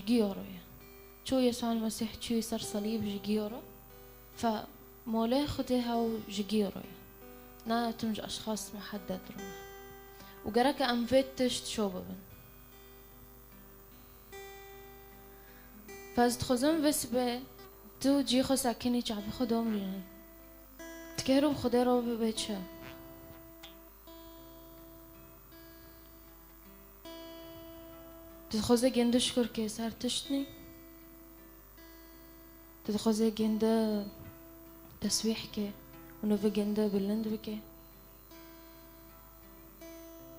جيورو شو يسوع المسيح شو يصير صليب جيورو فمولاه خدها وجيورو نا تمج أشخاص محدد رونا وجرك أم فيتشت شوببن فاز تخزم بس به تو جي خو ساكني شعب خدهم ليني تكهرو خديرو ببيتشا تدخوزه جنده شكر كيسار تشتني تدخوزه جنده تسويح كي ونوفي جنده بلند بكي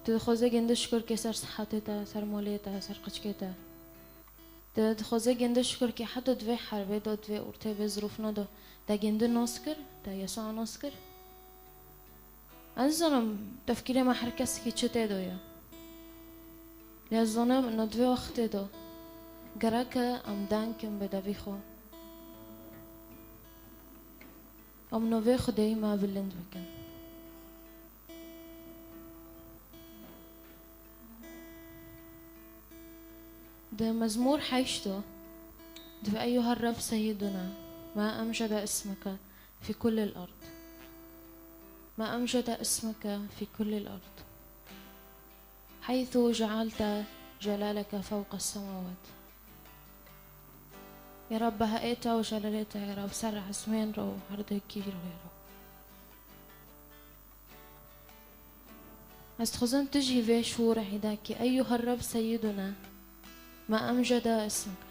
تدخوزه جنده شكر كيسار صحتها سر موليتها سر قشكتها تدخوزه جنده شكر كي حتى دوي حربه دو دوي ورته بظروفنا دو دا جنده ناسكر دا يسوع ناسكر أنزلم تفكيري ما حركس كي تشتى دويا لازونم ندوي وقت دو جراك أم دانكم بدافيخو أم نوفي خدي ما بلند بكن ده مزمور حيشتو ده أيها الرب سيدنا ما أمجد اسمك في كل الأرض ما أمجد اسمك في كل الأرض حيث جعلت جلالك فوق السماوات يا رب هقيتها وجلالتها يا رب سرع زمان رو عرض كيرو يا رب استخزن تجي في شور عداك أيها الرب سيدنا ما أمجد اسمك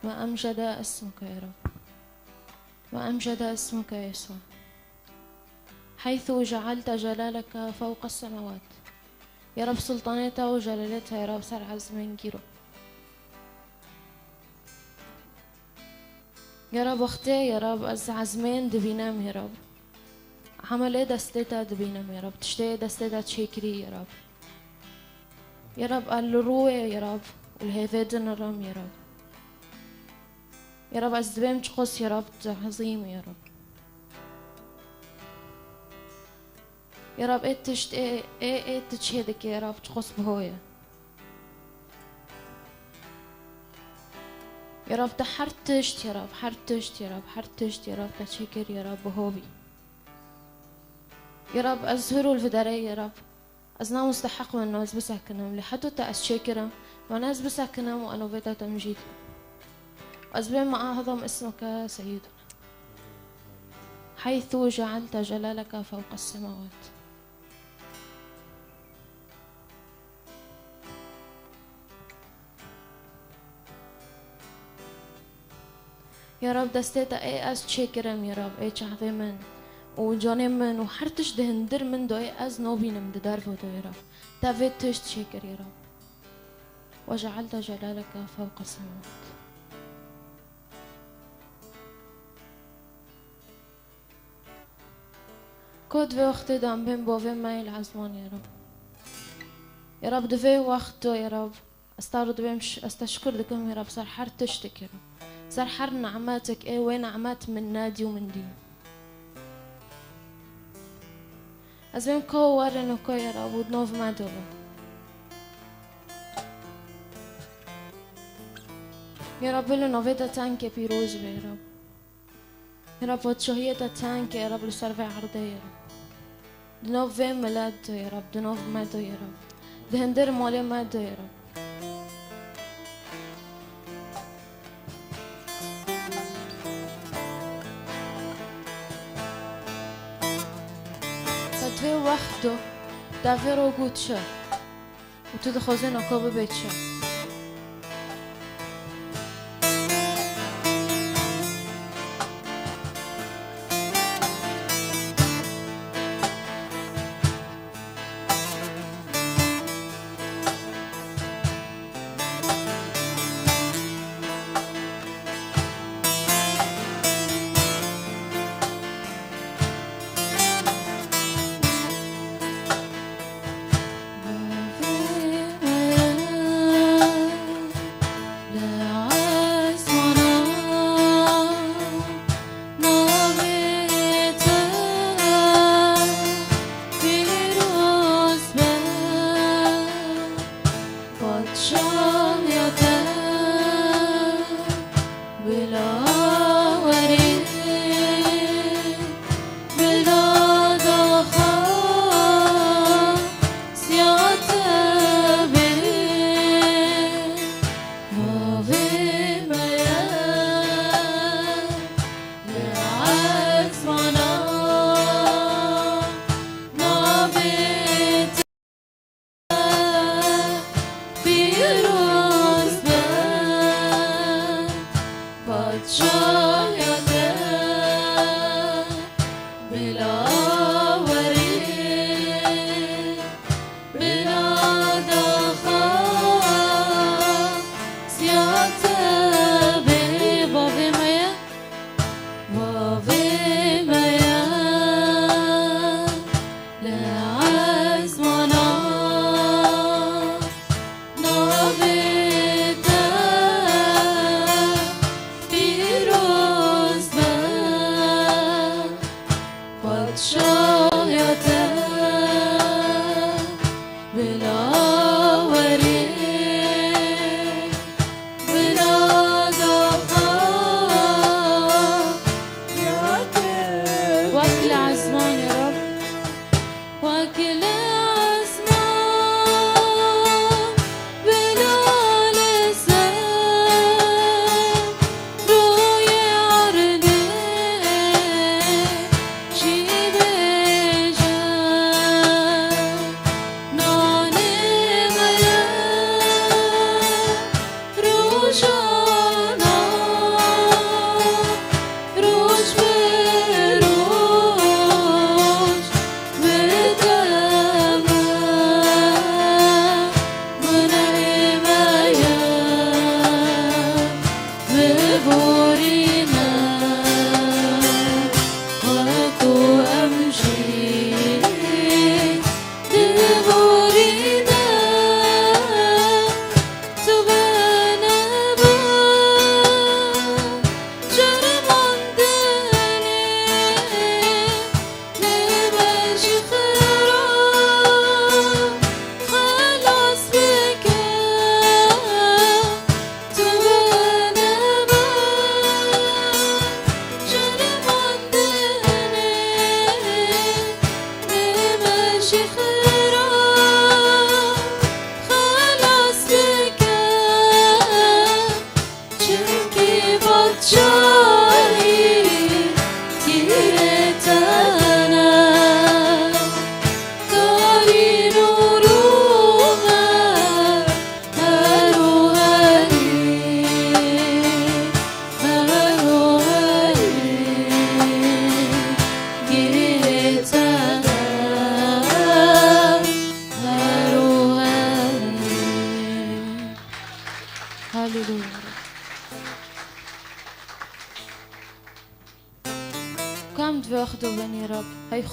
ما أمجد اسمك يا رب ما أمجد اسمك يا يسوع حيث جعلت جلالك فوق السماوات يا رب سلطانتها وجلالتها يا رب سرع زمان كيرو يا رب وقتي يا رب از عزمان دبينام يا رب عملي دستتا دبينام يا رب تشتي دستتا تشيكري يا رب يا رب الروح يا رب والهيفيدن الرم يا رب يا رب از دبيم تشخص يا رب عظيم يا رب يا رب ايه تشت ايه تشهدك يا رب تخص بهويا يا رب تحرتشت يا رب حرتشت يا رب حرتشت يا رب تشكر يا رب بهوبي يا رب أزهروا الفداري يا رب أزنا مستحق من ناس بسكنهم لحتى تأشكرهم وناس بسكنهم وأنا بيتا تمجيد أزبين ما أعظم اسمك سيدنا حيث جعلت جلالك فوق السماوات يا رب دستيتا اي از تشكرم يا رب اي تشعفي من وجاني من وحرتش دهندر من دو اي از نوبينم دار فوتو يا رب تافيت تش تشكر يا رب وجعلت جلالك فوق السماوات كود في وقت دام بين بوفي ماي العزمان يا رب يا رب دفي وقته يا رب استعرض بيمش استشكر لكم يا رب صار حرتشتك يا رب صار حر نعماتك ايه وين نعمات من نادي ومن دين ازبين كو ورنو كو يا رب ودنوف ما دوبا يا رب اللي نوفيتا تانك بيروز يا رب يا رب وتشهيتا تانك يا رب لسرفي عرضي يا رب دنوف فين ملاد يا رب دنوف مادو يا رب دهندر مولي مادو يا رب في وقته دافيرو قوتشا وتدخوزين أكوب بيتشا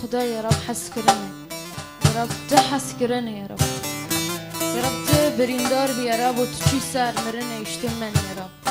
خداي يا رب حسكرني يا رب تحسكرني يا رب يا رب تبرين داربي يا رب وتشي سار مرني يشتمني يا رب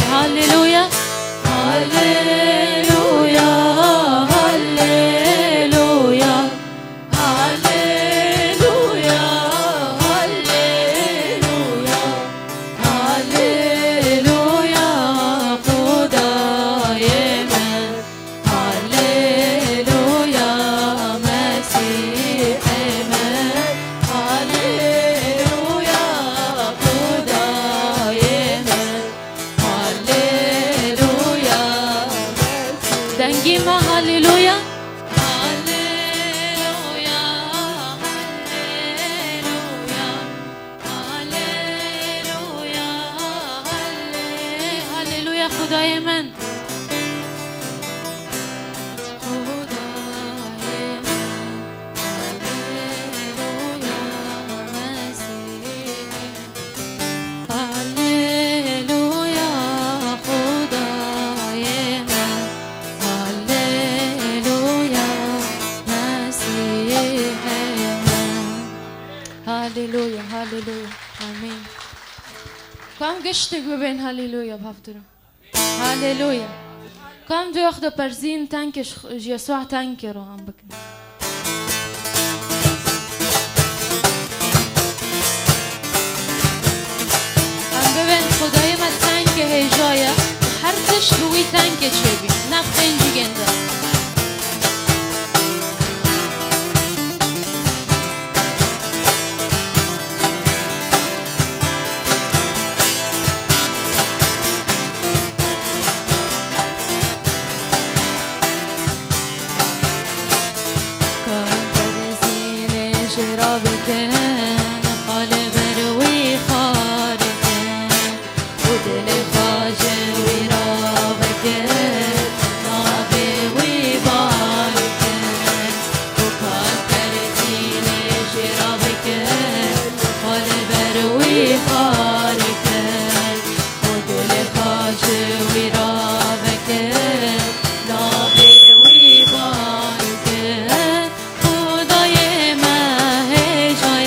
هللويا هللويا هللويا هللويا هللويا هللويا خدای من هللويا مسیح من هللويا خدای من هللويا دنگی ما هللويا هللويا هللويا هللويا هللويا خدای من هللويا هللويا آمين كم قشتك ببين هللويا بهفترو هللويا كم دو ياخدو برزين تنكش يسوع تنكرو عم بكن عم ببين خدای ما تنك هجايا حرتش روی تنك شبي نفخين جيجنده خدای من هجای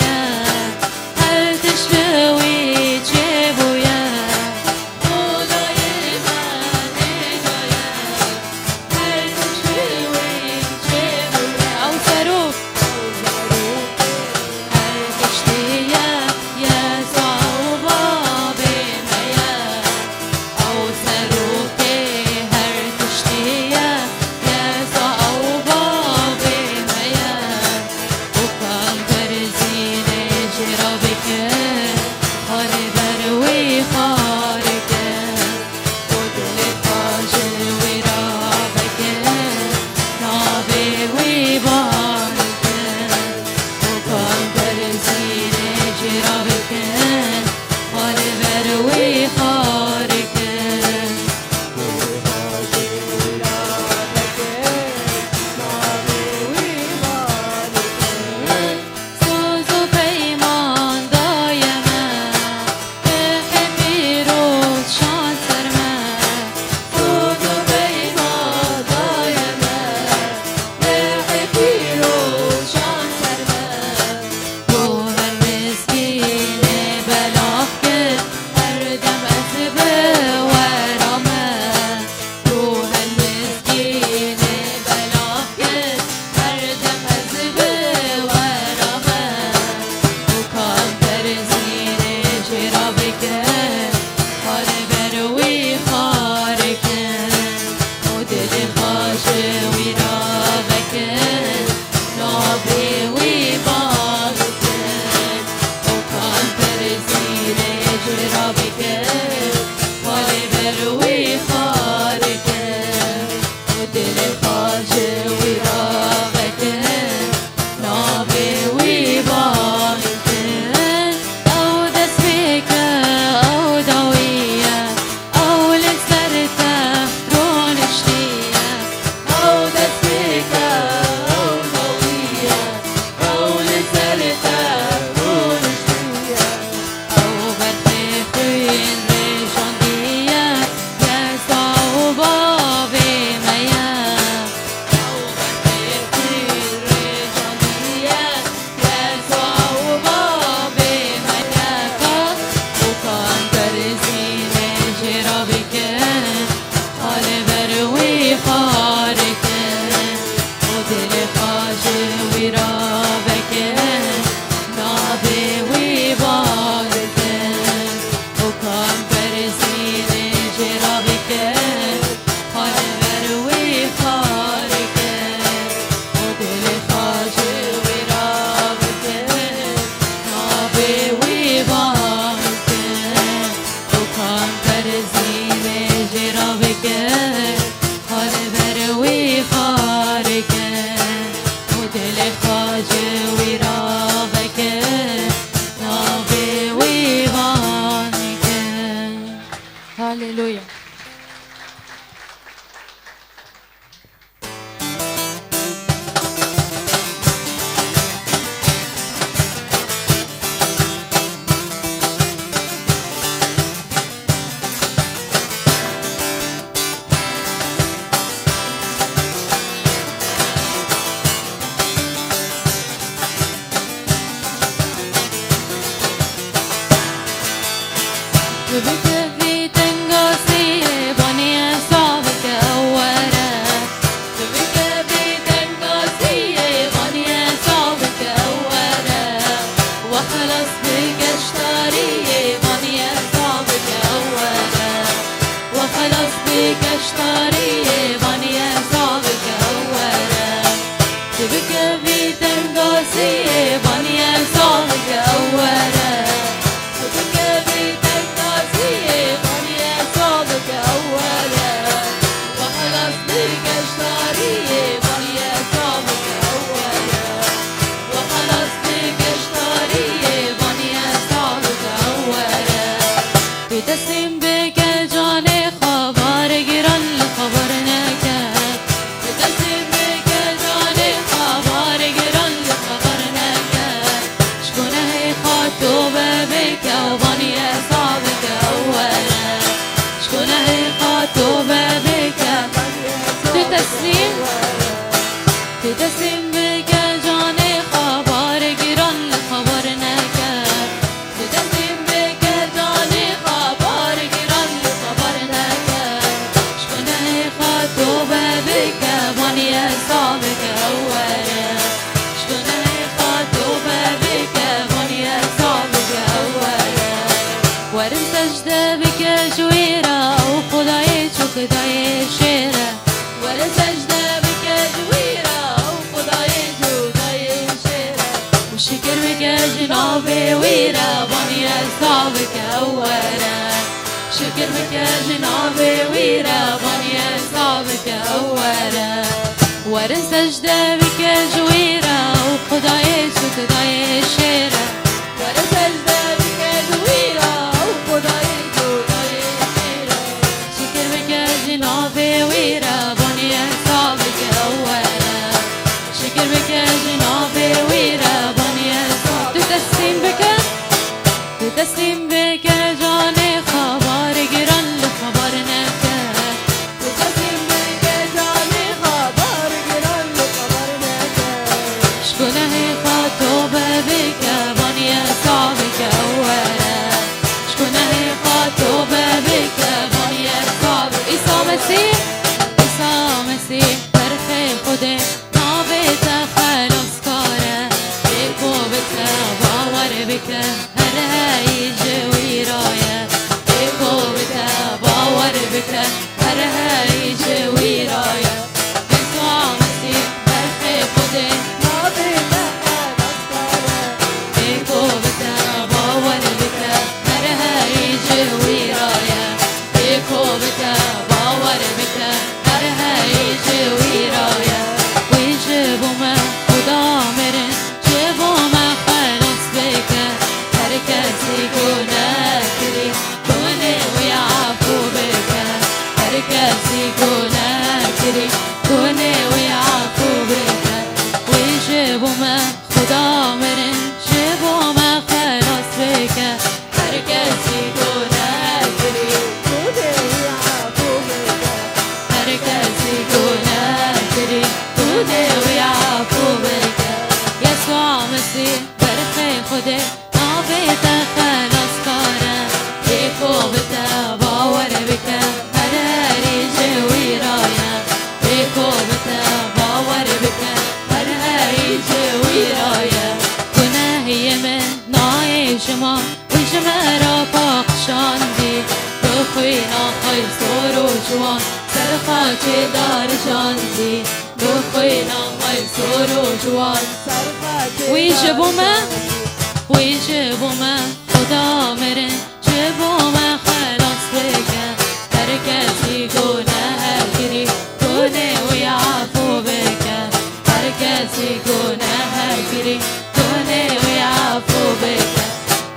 حال بروی خارکه و دل خاجه وی را بکه نابه وی بارکه و کام برزین جرا بکه حال بروی خارکه و دل خاجه وی را بکه نابه وی بارکه و کام برزین جرا بکه حال بروی خارکه و دل خاجه وی را بکه نابه وی بارکه. هاليلويا. بكفي تنقصي بني صابك أورا بكفي تنقصي بني صابك أورا وخلص بك اشتري بني صابك أورا وخلص بك اشتري بني صابك أورا بكفي تنقصي بني صابك أورا تسلیم بکه جان خبر گران خبر نکرد تسلیم بکه جان خبر گران خبر نکرد شکنه خاطو بکه و بانی حساب که اوله شکنه خاطو بکه تسلیم بکه جان خبر گران خبر نکرد تسلیم بکه جان خبر گران خبر نکرد شکنه خاطو بکه بانی حساب که اوله شکنه خاطو بکه بانی حساب که اوله ورن سجده بکه جویره و خدای چو خدای شیره ورن سجده بکه جویره و خدای جودای شیره و شکر بکه جناب ویره بانی حساب که اوله شکر بکه جناب ویره بانی حساب که اوله ورن سجده بکه جویره و خدای چو خدای شیره ورن سجده بکه جویره و خدای جودای شیره شکر بکه جناب ویره بانی حساب که اوله شکر بکه جناب ویره بانی حساب تسلیم بکه جان خبر گران خبر نکرد تسلیم بکه جان خبر گران خبر نکرد شکنه خاطو بکه بانی حساب که اوله شکنه خاطو بکه بانی حساب عیسی مسیح طرف خوده نابت خلاص کاره بگو بته باور بکه هر هیج ویرایه بگو بته باور بکه هر هیج ویرایه عیسی مسیح طرف خوده نابت خلاص کاره بگو بته باور بکه هر هیج ویرایه بگو بته باور بکه هر هیج ویرایه وی جبومه خدا مرن جبومه خلاص بکه هر کسی گناه کری کنه وی عفو بکه هر کسی گناه کری کنه وی عفو بکه وی جبومه خدا مرن جبومه خلاص بکه هر کسی گناه کری کنه وی عفو بکه هر کسی گناه کری کنه وی عفو بکه یسوع مسیح برخ خوده نابت خلاص کاره بگو بته باور بکه هر قيصر وجوان صرخة دار جاندي بخينا قيصر وجوان صرخة ويجيبوا ما خدا مرن جيبوا ما خلاص بك هركزي قونا هكري قوني ويعفو بك هركزي قونا هكري قوني ويعفو بك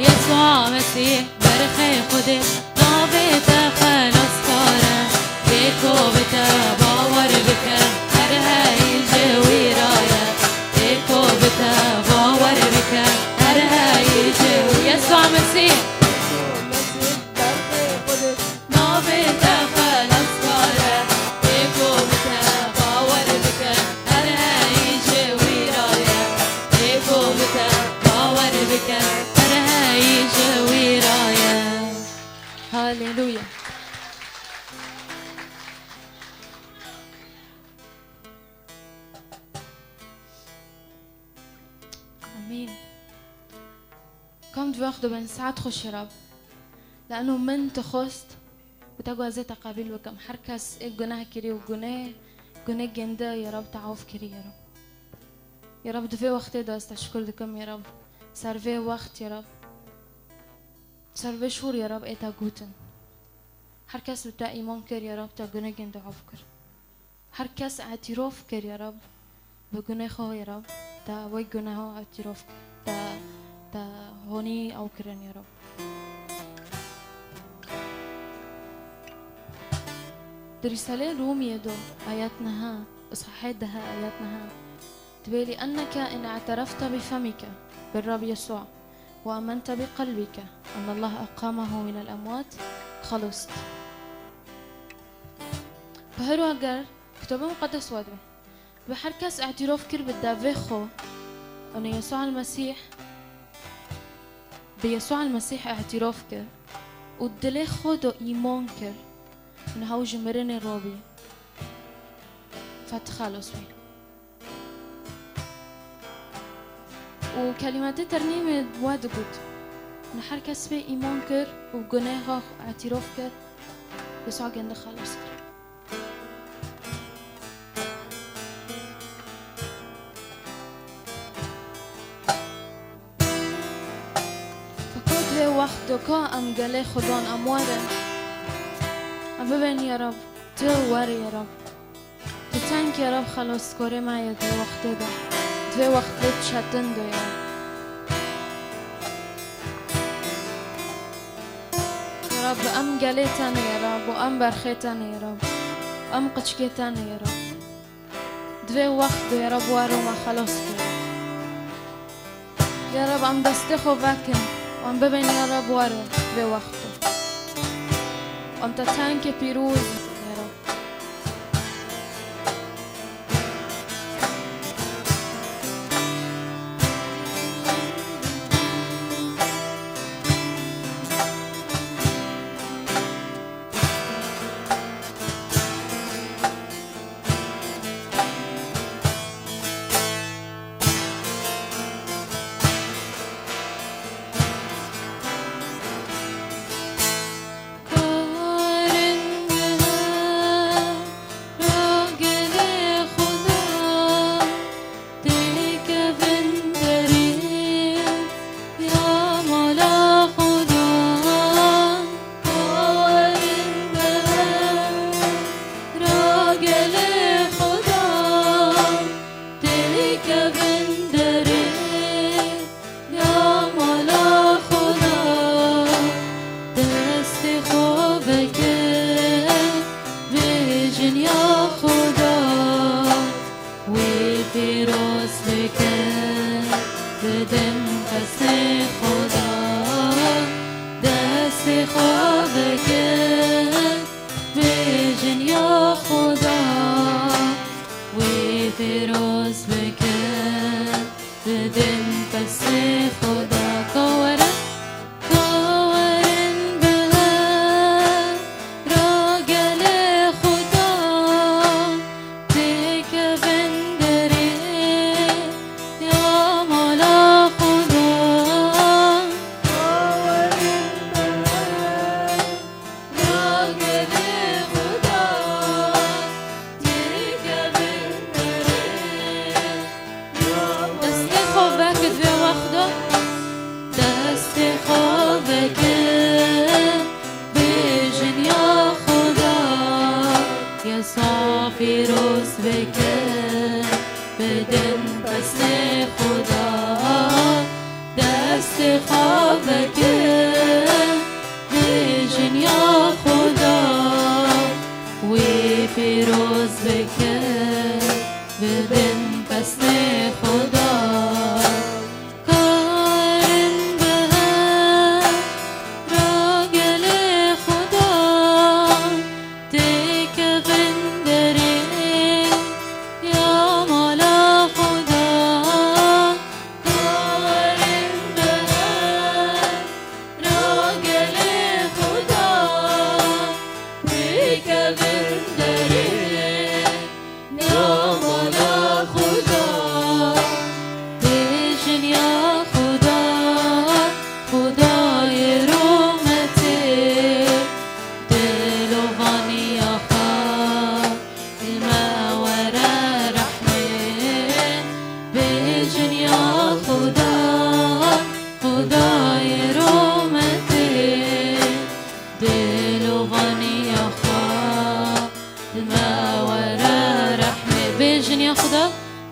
يسوع مسيح برخي خدي نابتا خلاص كارا بيكو بتا باور بك هر هاي جوي رايا بيكو بتا باور بك هر هاي جوي يسوع مسيح برخي خدي نابتا خلاص كارا بيكو بتا باور بك هر هاي جوي رايا بيكو بتا باور بك هر هاي جوي رايا. هاليلويا. امين. كم تواخدوا بين ساعات خش رب لانه من تخست بتقوى زي تقابل وكم حركس الجناه كري وجناه جناه جندا يا رب تعوف كري يا رب يا رب دفي وقت ده استشكر لكم يا رب صار في وقت يا رب صار في شهور يا رب ايتا جوتن هر کس بتا ایمان کر یا رب تا گناه گنده عف کر هر کس اعتراف کر یا رب به گناه خواه یا رب تا وی گناه ها اعتراف تا هونی او کرن یا رب در رساله رومية دو آياتنا إصحاحات ده آياتنا تبالي أنك إن اعترفت بفمك بالرب يسوع وآمنت بقلبك أن الله أقامه من الأموات خلصت. فهرو أجر كتاب مقدس وادم بحركس اعتراف كر بالدافخو أن يسوع المسيح بيسوع المسيح اعتراف كر ودلي خدو إيمان كر إن هو جمرين الرابي فتخلص بي وكلمات ترنيمة واد قد إن حركس بي إيمان كر وجناها اعتراف كر يسوع جند خلص كر. فكود وقت كا أم جلي خدان أمواره أم ببين يا رب توار يا رب تتانك يا رب خلاص كوري معي دو وقت ده دو وقت تشتن دو يا رب يا رب أم جليتاني يا رب وأم برخيتاني يا رب أم قشكيتاني يا رب دو وقت يا رب وارو ما خلاص كوري يا رب أم دستخو باكن وأم ببين يا رب وارو دو وقت وأم تتانك بيروز يا رب پیروز بکن بدن پس خدا دست خواب بکن بیجن یا خدا وی پیروز بکن بدن پس خدا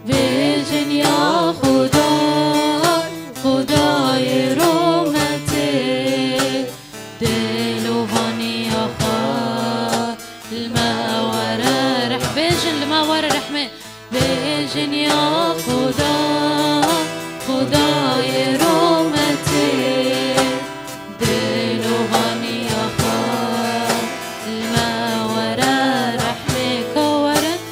بیجن یا خدا خدای رحمتی دلوانی آخا الماورا رح بیجن الماورا رحمه بیجن یا خدا خدای رحمتی دلوانی آخا الماورا رحمه کورن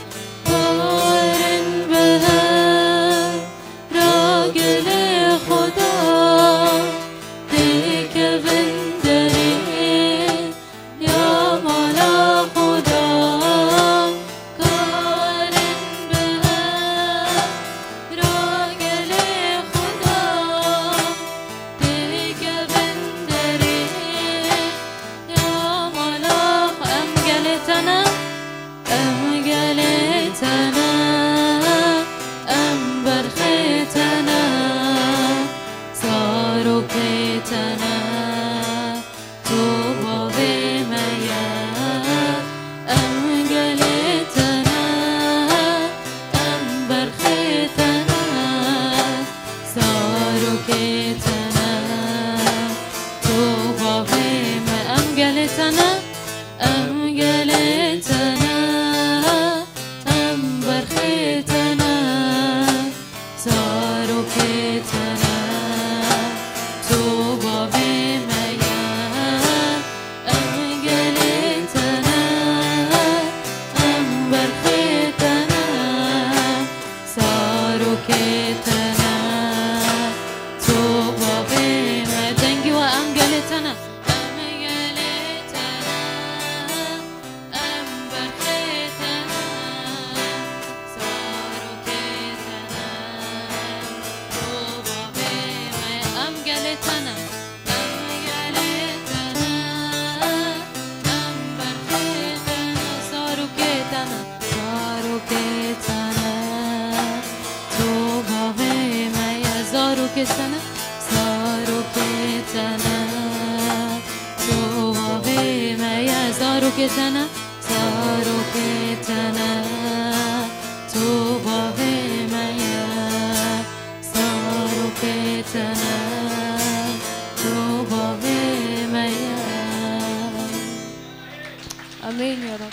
آمین یا رب.